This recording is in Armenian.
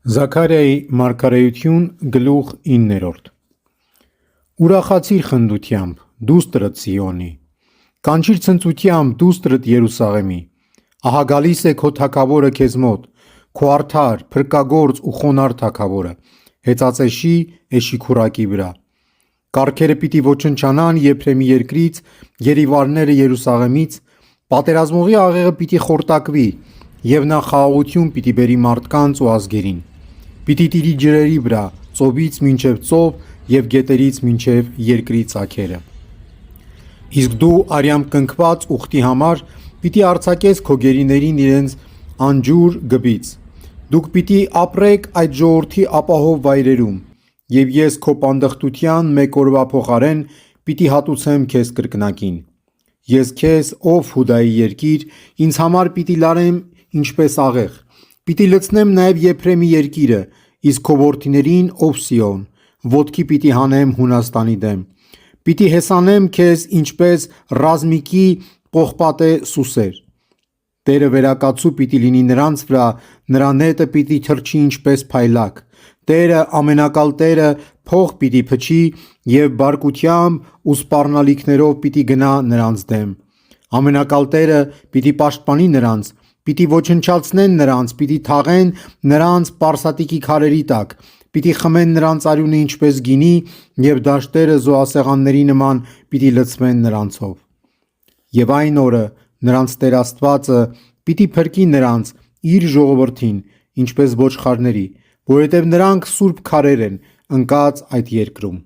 Զաքարիայի մարգարեություն գլուխ 9 Ուրախացիր խնդությամբ, դուստրդ Սիոնի, կանչիր ցնծությամբ դուստրդ Երուսաղեմի, ահա գալիս է քո թագավորը քեզ մոտ, քո արդար, փրկագործ ու խոնարհ թագավորը, հեծածեշի էշիքուրակի վրա։ Կառքերը պիտի ոչնչանան Եփրեմի երկրից, գերիվարները Երուսաղեմից, պատերազմողի աղեղը պիտի խորտակվի, եւ նա խաղաղություն պիտի բերի մարդկանց ու ազգերին։ Պիտի տիրի ջրերի վրա, ծովից մինչև ծով եւ գետերից մինչև երկրի ծագերը։ Իսկ դու արյամբ կնքված ուխտի համար պիտի արձակես քո գերիներին իրենց անջուր գբից։ Դուք պիտի ապրեք այդ ժողովրդի ապահով վայրերում, եւ ես քո պանդխտության մեկ օրվա փոխարեն պիտի հատուցեմ քեզ կրկնակին։ Ես քեզ, ով Հուդայի երկիր, ինձ համար պիտի լարեմ ինչպես աղեղ, պիտի լցնեմ նաև Եփրեմի երկիրը, իսկ քո որդիներին, ով Սիոն, ոտքի պիտի հանեմ Հունաստանի դեմ, պիտի հեսանեմ քեզ ինչպես ռազմիկի պողպատե սուսեր։ Տերը վերակացու պիտի լինի նրանց վրա, նրա նետը պիտի թռչի ինչպես փայլակ։ Տերը, ամենակալ Տերը, փող պիտի փչի եւ բարկությամբ ու սպառնալիքներով պիտի գնա նրանց դեմ։ Ամենակալ Տերը պիտի պաշտպանի նրանց, պիտի ոչնչացնեն նրանց, պիտի թաղեն նրանց պարսատիկի քարերի տակ, պիտի խմեն նրանց արյունը ինչպես գինի եւ դաշտերը զոհասեղանների նման պիտի լցվեն նրանցով։ Եվ այն օրը նրանց Տեր Աստվածը պիտի փրկի նրանց իր ժողովրդին, ինչպես ոչխարների, որովհետև նրանք սուրբ քարեր են ընկած այդ երկրում։